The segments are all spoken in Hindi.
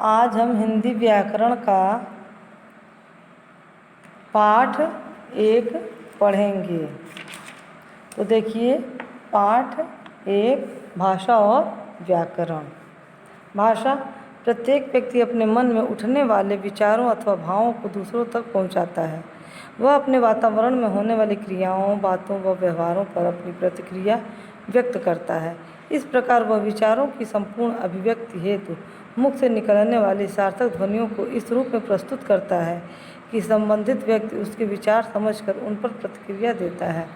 आज हम हिंदी व्याकरण का पाठ 1 पढ़ेंगे। तो देखिए, पाठ 1 भाषा और व्याकरण। भाषा प्रत्येक व्यक्ति अपने मन में उठने वाले विचारों अथवा भावों को दूसरों तक पहुंचाता है। वह अपने वातावरण में होने वाली क्रियाओं, बातों व व्यवहारों पर अपनी प्रतिक्रिया व्यक्त करता है। इस प्रकार वह विचारों की संपूर्ण अभिव्यक्ति हेतु मुख से निकलने वाली सार्थक ध्वनियों को इस रूप में प्रस्तुत करता है कि संबंधित व्यक्ति उसके विचार समझकर उन पर प्रतिक्रिया देता है।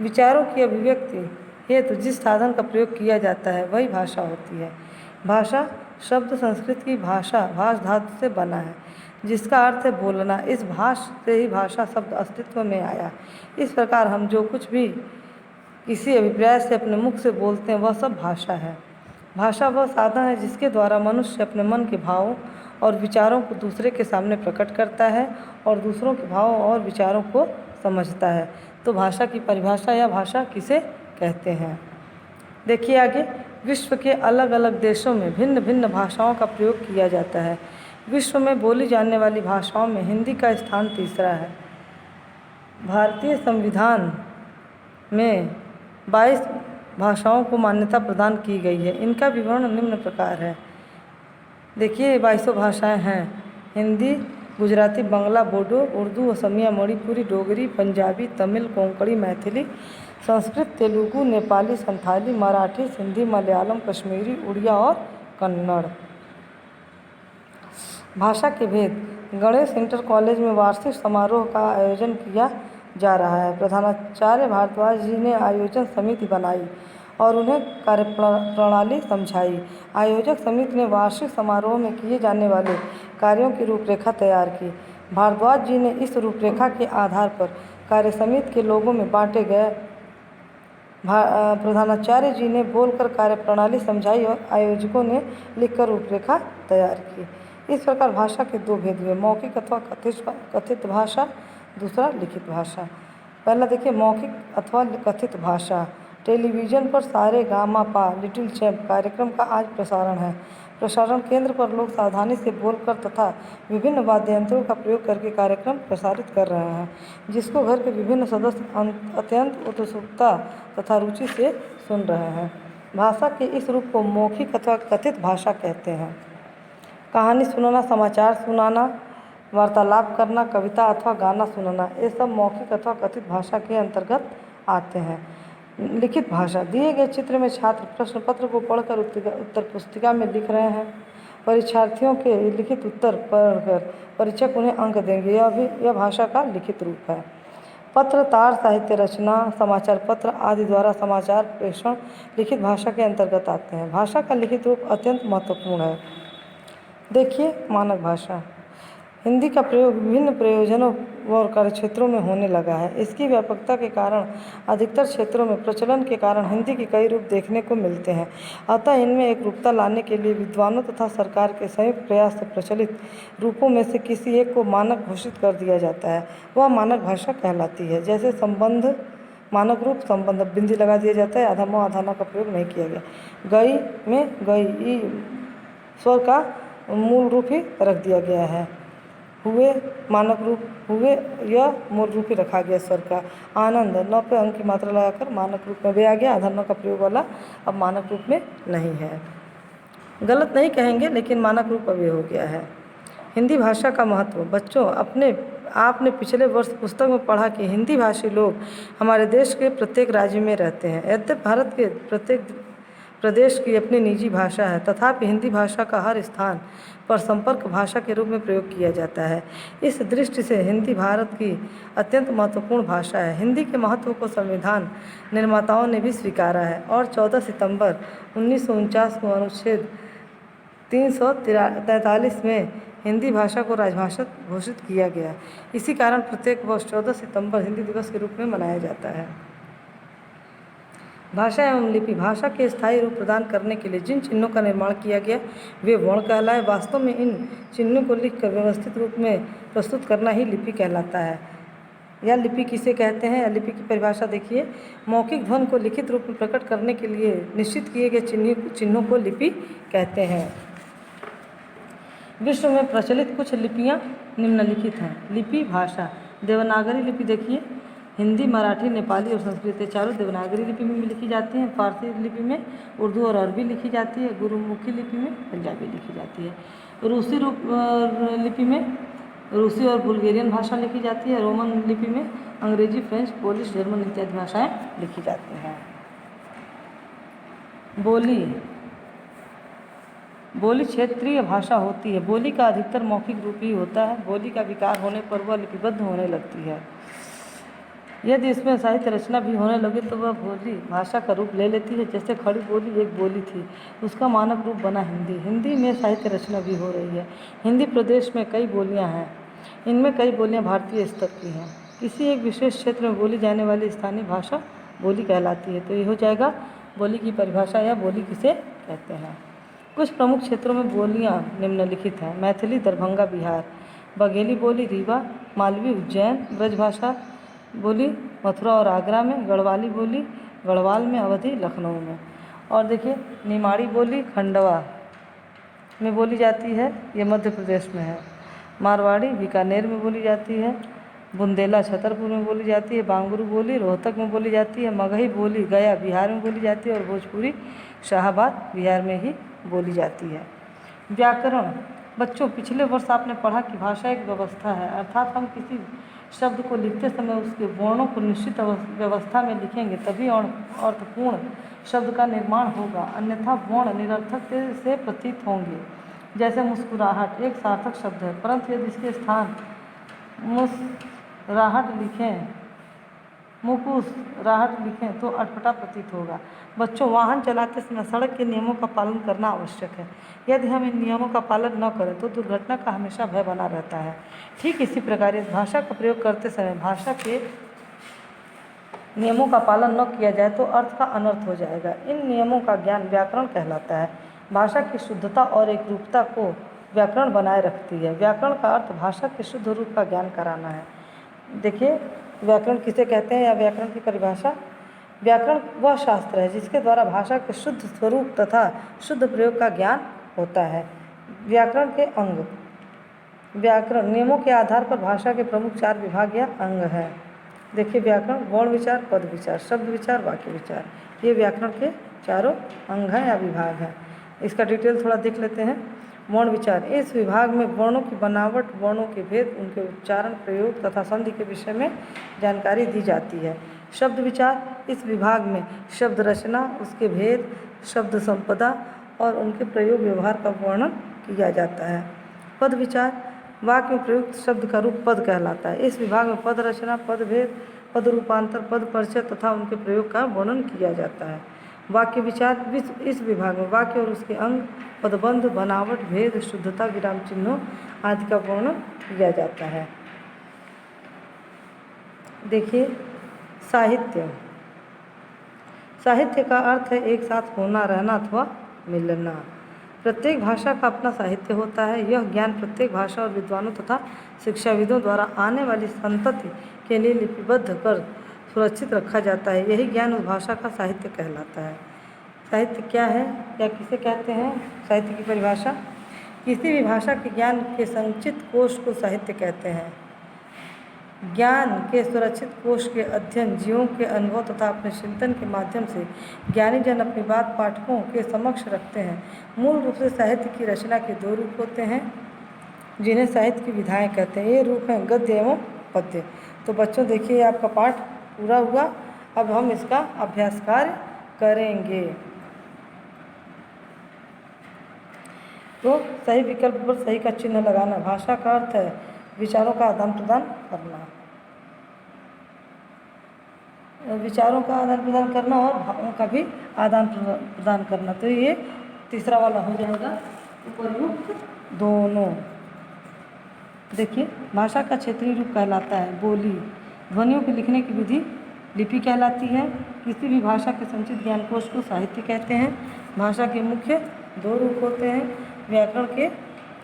विचारों की अभिव्यक्ति हेतु जिस साधन का प्रयोग किया जाता है वही भाषा होती है। भाषा शब्द संस्कृत की भाषा भाष धातु से बना है, जिसका अर्थ है बोलना। इस भाष से ही भाषा शब्द अस्तित्व में आया। इस प्रकार हम जो कुछ भी किसी अभिप्राय से अपने मुख से बोलते हैं वह सब भाषा है। भाषा वह साधन है जिसके द्वारा मनुष्य अपने मन के भावों और विचारों को दूसरे के सामने प्रकट करता है और दूसरों के भावों और विचारों को समझता है। तो भाषा की परिभाषा या भाषा किसे कहते हैं? देखिए आगे, विश्व के अलग अलग देशों में भिन्न भिन्न भाषाओं का प्रयोग किया जाता है। विश्व में बोली जाने वाली भाषाओं में हिंदी का स्थान तीसरा है। भारतीय संविधान में 22 भाषाओं को मान्यता प्रदान की गई है। इनका विवरण निम्न प्रकार है। देखिए, ये 22 भाषाएं हैं: हिंदी, गुजराती, बांग्ला, बोडो, उर्दू, असमिया, मणिपुरी, डोगरी, पंजाबी, तमिल, कोंकणी, मैथिली, संस्कृत, तेलुगु, नेपाली, संथाली, मराठी, सिंधी, मलयालम, कश्मीरी, उड़िया और कन्नड़। भाषा के भेद। गणेश इंटर कॉलेज में वार्षिक समारोह का आयोजन किया जा रहा है। प्रधानाचार्य भारद्वाज जी ने आयोजन समिति बनाई और उन्हें कार्यप्रणाली समझाई। आयोजक समिति ने वार्षिक समारोह में किए जाने वाले कार्यों की रूपरेखा तैयार की। भारद्वाज जी ने इस रूपरेखा के आधार पर कार्य समिति के लोगों में बांटे गए। प्रधानाचार्य जी ने बोलकर कार्यप्रणाली समझाई और आयोजकों ने लिखकर रूपरेखा तैयार की। इस प्रकार भाषा के 2 भेद हुए: मौखिक अथवा कथित भाषा, दूसरा लिखित भाषा। पहला देखिए, मौखिक अथवा कथित भाषा। टेलीविज़न पर सारे गामा पा लिटिल चैम्प कार्यक्रम का आज प्रसारण है। प्रसारण केंद्र पर लोग सावधानी से बोलकर तथा विभिन्न वाद्य यंत्रों का प्रयोग करके कार्यक्रम प्रसारित कर रहे हैं, जिसको घर के विभिन्न सदस्य अत्यंत उत्सुकता तथा रुचि से सुन रहे हैं। भाषा के इस रूप को मौखिक अथवा कथित भाषा कहते हैं। कहानी सुनाना, समाचार सुनाना, वार्तालाप करना, कविता अथवा गाना सुनाना, ये सब मौखिक अथवा कथित भाषा के अंतर्गत आते हैं। लिखित भाषा। दिए गए चित्र में छात्र प्रश्न पत्र को पढ़कर उत्तर पुस्तिका में लिख रहे हैं। परीक्षार्थियों के लिखित उत्तर पढ़कर परीक्षक उन्हें अंक देंगे। यह भाषा का लिखित रूप है। पत्र, तार, साहित्य रचना, समाचार पत्र आदि द्वारा समाचार प्रेषण लिखित भाषा के अंतर्गत आते हैं। भाषा का लिखित रूप अत्यंत महत्वपूर्ण है। देखिए, मानक भाषा। हिंदी का प्रयोग विभिन्न प्रयोजनों और कार्यक्षेत्रों में होने लगा है। इसकी व्यापकता के कारण अधिकतर क्षेत्रों में प्रचलन के कारण हिंदी के कई रूप देखने को मिलते हैं। अतः इनमें एक रूपता लाने के लिए विद्वानों तथा सरकार के संयुक्त प्रयास से प्रचलित रूपों में से किसी एक को मानक घोषित कर दिया जाता है। वह मानक भाषा कहलाती है। जैसे संबंध, मानक रूप संबंध, बिंदी लगा दिया जाता है, आधा म आधा न का प्रयोग नहीं किया गया। गई में गई ई स्वर का मूल रूप ही रख दिया गया है। हुए, मानक रूप हुए, यह मूल रूप ही रखा गया स्वर का। आनंद, न पे अंक की मात्रा लगाकर मानक रूप में वे आ गया, आधा न का प्रयोग वाला अब मानक रूप में नहीं है। गलत नहीं कहेंगे, लेकिन मानक रूप अब ये हो गया है। हिंदी भाषा का महत्व। बच्चों, आपने पिछले वर्ष पुस्तक में पढ़ा कि हिंदी भाषी लोग हमारे देश के प्रत्येक राज्य में रहते हैं। यद्यपि भारत के प्रत्येक प्रदेश की अपनी निजी भाषा है, तथापि हिंदी भाषा का हर स्थान पर संपर्क भाषा के रूप में प्रयोग किया जाता है। इस दृष्टि से हिंदी भारत की अत्यंत महत्वपूर्ण भाषा है। हिंदी के महत्व को संविधान निर्माताओं ने भी स्वीकारा है और 14 सितंबर 1949 को अनुच्छेद 343 में हिंदी भाषा को राजभाषा घोषित किया गया। इसी कारण प्रत्येक वर्ष 14 सितंबर हिंदी दिवस के रूप में मनाया जाता है। भाषा एवं लिपि। भाषा के स्थायी रूप प्रदान करने के लिए जिन चिन्हों का निर्माण किया गया वे वर्ण कहलाए। वास्तव में इन चिन्हों को लिखकर व्यवस्थित रूप में प्रस्तुत करना ही लिपि कहलाता है। या लिपि किसे कहते हैं? या लिपि की परिभाषा देखिए, मौखिक ध्वनि को लिखित रूप में प्रकट करने के लिए निश्चित किए गए चिन्हों को लिपि कहते हैं। विश्व में प्रचलित कुछ लिपियाँ निम्नलिखित हैं। लिपि भाषा, देवनागरी लिपि देखिए, हिंदी, मराठी, नेपाली और संस्कृत, ये चारों देवनागरी लिपि में लिखी जाती हैं। फारसी लिपि में उर्दू और अरबी लिखी जाती है। गुरुमुखी लिपि में पंजाबी लिखी जाती है। रूसी लिपि में रूसी और बुल्गेरियन भाषा लिखी जाती है। रोमन लिपि में अंग्रेजी, फ्रेंच, पोलिश, जर्मन इत्यादि भाषाएं लिखी जाती हैं। बोली, बोली क्षेत्रीय भाषा होती है। बोली का अधिकतर मौखिक रूप ही होता है। बोली का विकार होने पर वह लिपिबद्ध होने लगती है। यदि इसमें साहित्य रचना भी होने लगे तो वह बोली भाषा का रूप ले लेती है। जैसे खड़ी बोली एक बोली थी, उसका मानक रूप बना हिंदी। हिंदी में साहित्य रचना भी हो रही है। हिंदी प्रदेश में कई बोलियां हैं, इनमें कई बोलियां भारतीय स्तर की हैं। किसी एक विशेष क्षेत्र में बोली जाने वाली स्थानीय भाषा बोली कहलाती है। तो ये हो जाएगा बोली की परिभाषा या बोली किसे कहते हैं। कुछ प्रमुख क्षेत्रों में बोलियां निम्नलिखित हैं। मैथिली दरभंगा बिहार, बघेली बोली रीवा, मालवी उज्जैन, ब्रजभाषा बोली मथुरा और आगरा में, गढ़वाली बोली गढ़वाल में, अवधी लखनऊ में। और देखिए निमाड़ी बोली खंडवा में बोली जाती है, ये मध्य प्रदेश में है। मारवाड़ी बीकानेर में बोली जाती है। बुंदेला छतरपुर में बोली जाती है। बांगरू बोली रोहतक में बोली जाती है। मगही बोली गया बिहार में बोली जाती है और भोजपुरी शाहाबाद बिहार में ही बोली जाती है। व्याकरण, बच्चों पिछले वर्ष आपने पढ़ा कि भाषा एक व्यवस्था है, अर्थात हम किसी शब्द को लिखते समय उसके वर्णों को निश्चित व्यवस्था में लिखेंगे तभी अर्थपूर्ण शब्द का निर्माण होगा, अन्यथा वर्ण निरर्थक से प्रतीत होंगे। जैसे मुस्कुराहट एक सार्थक शब्द है, परंतु यदि इसके स्थान मुस्कुराहट लिखें, मुकुसराहट लिखें तो अटपटा प्रतीत होगा। बच्चों वाहन चलाते समय सड़क के नियमों का पालन करना आवश्यक है। यदि हम इन नियमों का पालन न करें तो दुर्घटना का हमेशा भय बना रहता है। ठीक इसी प्रकार इस भाषा का प्रयोग करते समय भाषा के नियमों का पालन न किया जाए तो अर्थ का अनर्थ हो जाएगा। इन नियमों का ज्ञान व्याकरण कहलाता है। भाषा की शुद्धता और एकरूपता को व्याकरण बनाए रखती है। व्याकरण का अर्थ भाषा के शुद्ध रूप का ज्ञान कराना है। देखिए व्याकरण किसे कहते हैं या व्याकरण की परिभाषा। व्याकरण वह शास्त्र है जिसके द्वारा भाषा के शुद्ध स्वरूप तथा शुद्ध प्रयोग का ज्ञान होता है। व्याकरण के अंग, व्याकरण नियमों के आधार पर भाषा के प्रमुख 4 विभाग या अंग हैं। देखिए व्याकरण वर्ण विचार, पद विचार, शब्द विचार, वाक्य विचार, ये व्याकरण के चारों अंग हैं या विभाग हैं। इसका डिटेल थोड़ा देख लेते हैं। वर्ण विचार, इस विभाग में वर्णों की बनावट, वर्णों के भेद, उनके उच्चारण, प्रयोग तथा संधि के विषय में जानकारी दी जाती है। शब्द विचार, इस विभाग में शब्द रचना, उसके भेद, शब्द संपदा और उनके प्रयोग व्यवहार का वर्णन किया जाता है। पद विचार, वाक्य में प्रयुक्त शब्द का रूप पद कहलाता है। इस विभाग में पद रचना, पद भेद, पद रूपांतर, पद परिचय तथा उनके प्रयोग का वर्णन किया जाता है। वाक्य विचार, इस विभाग में वाक्य और उसके अंग, पदबंध, बनावट, भेद, शुद्धता, विराम चिन्हों आदि का वर्णन किया जाता है। देखिए साहित्य, साहित्य का अर्थ है एक साथ होना, रहना अथवा मिलना। प्रत्येक भाषा का अपना साहित्य होता है। यह ज्ञान प्रत्येक भाषा और विद्वानों तथा शिक्षाविदों द्वारा आने वाली संतति के लिए लिपिबद्ध कर सुरक्षित रखा जाता है। यही ज्ञान उस भाषा का साहित्य कहलाता है। साहित्य क्या है या किसे कहते हैं? साहित्य की परिभाषा, किसी भी भाषा के ज्ञान के संचित कोश को साहित्य कहते हैं। ज्ञान के सुरक्षित कोश के अध्ययन, जीवों के अनुभव तथा अपने चिंतन के माध्यम से ज्ञानी जन अपनी बात पाठकों के समक्ष रखते हैं। मूल रूप से साहित्य की रचना के 2 रूप होते हैं जिन्हें साहित्य की विधाएं कहते हैं। ये रूप हैं गद्य एवं पद्य। तो बच्चों देखिए आपका पाठ पूरा हुआ। अब हम इसका अभ्यास कार्य करेंगे। तो सही विकल्प पर सही का चिन्ह लगाना। भाषा का अर्थ है विचारों का आदान प्रदान करना, विचारों का आदान प्रदान करना और भावों का भी आदान प्रदान करना। तो ये तीसरा वाला हो जाएगा, उपयुक्त दोनों। देखिए भाषा का क्षेत्रीय रूप कहलाता है बोली। ध्वनियों के लिखने की विधि लिपि कहलाती है। किसी भी भाषा के संचित ज्ञानकोश को साहित्य कहते हैं। भाषा के मुख्य 2 रूप होते हैं। व्याकरण के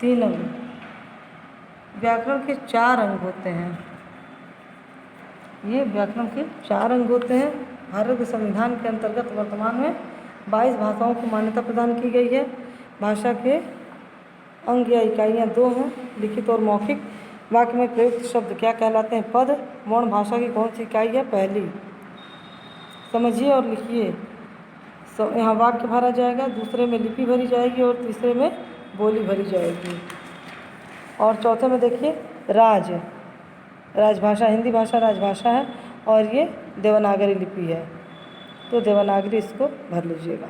3 अंग, व्याकरण के 4 अंग होते हैं। ये व्याकरण के 4 अंग होते हैं। भारत के संविधान के अंतर्गत वर्तमान में 22 भाषाओं को मान्यता प्रदान की गई है। भाषा के अंग या इकाइयाँ दो हैं, लिखित और मौखिक। वाक्य में प्रयुक्त शब्द क्या कहलाते हैं? पद। वर्ण भाषा की कौन सी इकाई है? पहली। समझिए और लिखिए। यहाँ वाक्य भरा जाएगा, दूसरे में लिपि भरी जाएगी और तीसरे में बोली भरी जाएगी। और चौथे में देखिए राजभाषा, हिंदी भाषा राजभाषा है और ये देवनागरी लिपि है, तो देवनागरी इसको भर लीजिएगा।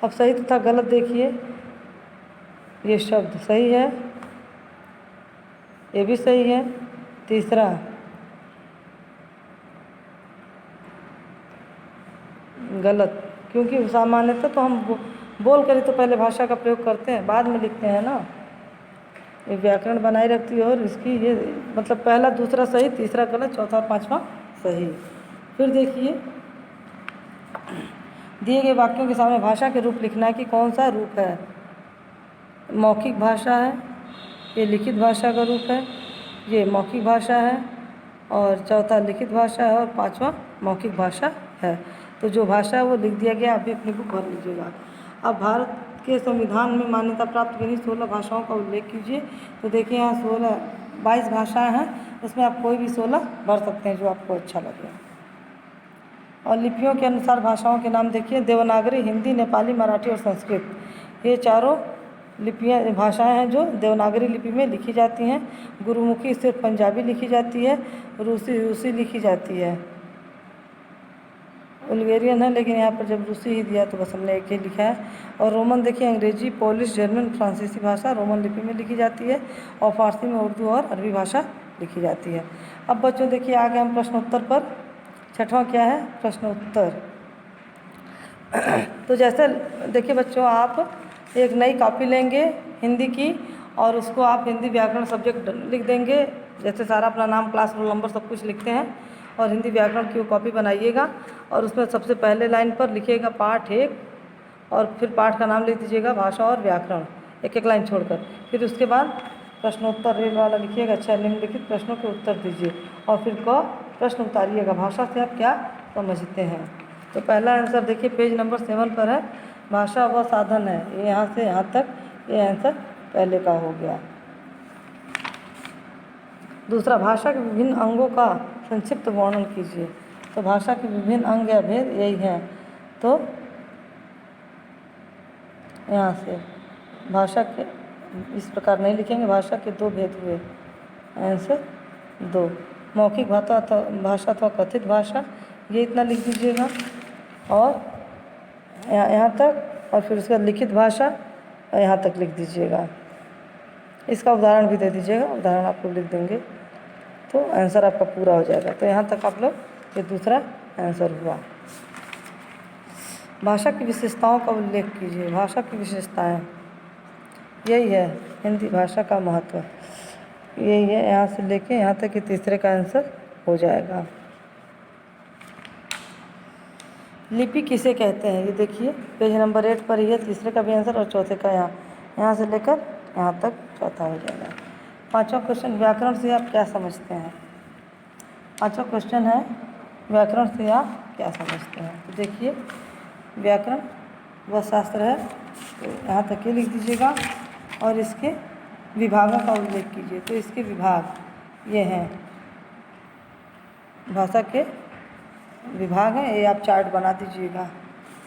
अब सही तथा गलत देखिए। ये शब्द सही है, ये भी सही है। तीसरा गलत, क्योंकि सामान्यतः तो हम बोल कर ही तो पहले भाषा का प्रयोग करते हैं, बाद में लिखते हैं ना। ये व्याकरण बनाए रखती है और इसकी ये मतलब पहला दूसरा सही, तीसरा गलत, चौथा और पांचवा सही। फिर देखिए दिए गए वाक्यों के सामने भाषा के रूप लिखना है कि कौन सा रूप है। मौखिक भाषा है, ये लिखित भाषा का रूप है, ये मौखिक भाषा है और चौथा लिखित भाषा है और पांचवा मौखिक भाषा है। तो जो भाषा है वो लिख दिया गया, अभी अपनी बुक भर लीजिएगा। अब भारत के संविधान में मान्यता प्राप्त गिनी 16 भाषाओं का उल्लेख कीजिए। तो देखिए यहाँ 22 भाषाएं हैं, उसमें आप कोई भी 16 भर सकते हैं जो आपको अच्छा लगे। और लिपियों के अनुसार भाषाओं के नाम देखिए। देवनागरी, हिंदी, नेपाली, मराठी और संस्कृत, ये चारों लिपियाँ भाषाएं हैं जो देवनागरी लिपि में लिखी जाती हैं। गुरुमुखी सिर्फ पंजाबी लिखी जाती है, रूसी लिखी जाती है। बुल्गेरियन है, लेकिन यहाँ पर जब रूसी ही दिया तो बस हमने एक ही लिखा है। और रोमन देखिए, अंग्रेजी, पोलिश, जर्मन, फ्रांसीसी भाषा रोमन लिपि में लिखी जाती है और फारसी में उर्दू और अरबी भाषा लिखी जाती है। अब बच्चों देखिए आगे हम प्रश्नोत्तर पर। छठवां क्या है? प्रश्नोत्तर। तो जैसे देखिए बच्चों, आप एक नई कॉपी लेंगे हिंदी की और उसको आप हिंदी व्याकरण सब्जेक्ट लिख देंगे, जैसे सारा अपना नाम, क्लास, रोल नंबर सब कुछ लिखते हैं। और हिंदी व्याकरण की वो कॉपी बनाइएगा और उसमें सबसे पहले लाइन पर लिखिएगा पाठ 1 और फिर पाठ का नाम लिख दीजिएगा भाषा और व्याकरण, एक एक लाइन छोड़कर। फिर उसके बाद प्रश्नोत्तर रेल वाला लिखिएगा, अच्छा निम्नलिखित प्रश्नों के उत्तर दीजिए और फिर प्रश्न उतारिएगा, भाषा से आप क्या समझते हैं। तो पहला आंसर देखिए पेज नंबर 7 पर है, भाषा वह साधन है। ये यहाँ से यहाँ तक ये आंसर पहले का हो गया। दूसरा, भाषा के विभिन्न अंगों का संक्षिप्त वर्णन कीजिए। तो भाषा के विभिन्न अंग या भेद यही हैं। तो यहाँ से भाषा के इस प्रकार नहीं लिखेंगे, भाषा के 2 भेद हुए, आंसर 2। मौखिक भाषा अथवा कथित भाषा, ये इतना लिख दीजिएगा और यहाँ तक, और फिर उसके बाद लिखित भाषा यहाँ तक लिख दीजिएगा। इसका उदाहरण भी दे दीजिएगा, उदाहरण आप लोग लिख देंगे तो आंसर आपका पूरा हो जाएगा। तो यहाँ तक आप लोग, ये दूसरा आंसर हुआ। भाषा की विशेषताओं का उल्लेख कीजिए। भाषा की विशेषताएं यही है, हिंदी भाषा का महत्व यही है। यहाँ से लेके यहाँ तक कि तीसरे का आंसर हो जाएगा। लिपि किसे कहते हैं? ये देखिए पेज नंबर 8 पर ही है, तीसरे का भी आंसर और चौथे का यहाँ से लेकर यहाँ तक चौथा हो जाएगा। पांचवा क्वेश्चन, व्याकरण से आप क्या समझते हैं? पांचवा क्वेश्चन है, व्याकरण से आप क्या समझते हैं? तो देखिए व्याकरण वह शास्त्र है, तो यहाँ तक ये लिख दीजिएगा और इसके विभागों का उल्लेख कीजिए। तो इसके विभाग ये हैं, भाषा के विभाग हैं, ये आप चार्ट बना दीजिएगा।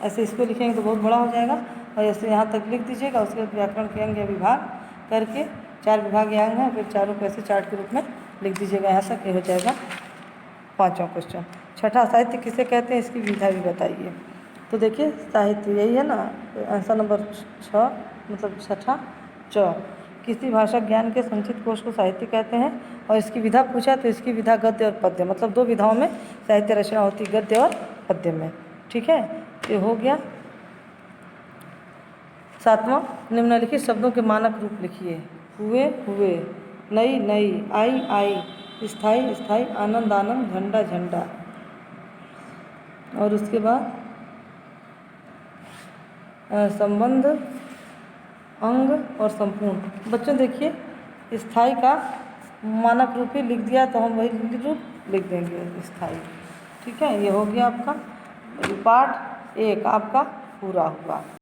ऐसे इसको लिखेंगे तो बहुत बड़ा हो जाएगा और ऐसे यहाँ तक लिख दीजिएगा। उसके बाद व्याकरण के अंग या विभाग करके 4 विभाग या अंग हैं, फिर चारों को ऐसे चार्ट के रूप में लिख दीजिएगा। यहाँ तक ये हो जाएगा पांचवा क्वेश्चन। छठा, साहित्य किसे कहते हैं? इसकी विधा भी बताइए। तो देखिए साहित्य यही है ना, आंसर नंबर 6 मतलब छठा च। किसी भाषा ज्ञान के संचित कोश को साहित्य कहते हैं। और इसकी विधा पूछा तो इसकी विधा गद्य और पद्य, मतलब 2 विधाओं में साहित्य रचना होती है, गद्य और पद्य में। ठीक है, ये हो गया। 7वां, निम्नलिखित शब्दों के मानक रूप लिखिए। हुए हुए, नई नई, आई आई, स्थाई स्थाई, आनंद आनंद, झंडा झंडा। और उसके बाद संबंध, अंग और संपूर्ण। बच्चों देखिए स्थाई का मानक रूप ही लिख दिया तो हम वही रूप लिख देंगे, स्थाई। ठीक है, ये हो गया आपका पाठ 1 आपका पूरा हुआ।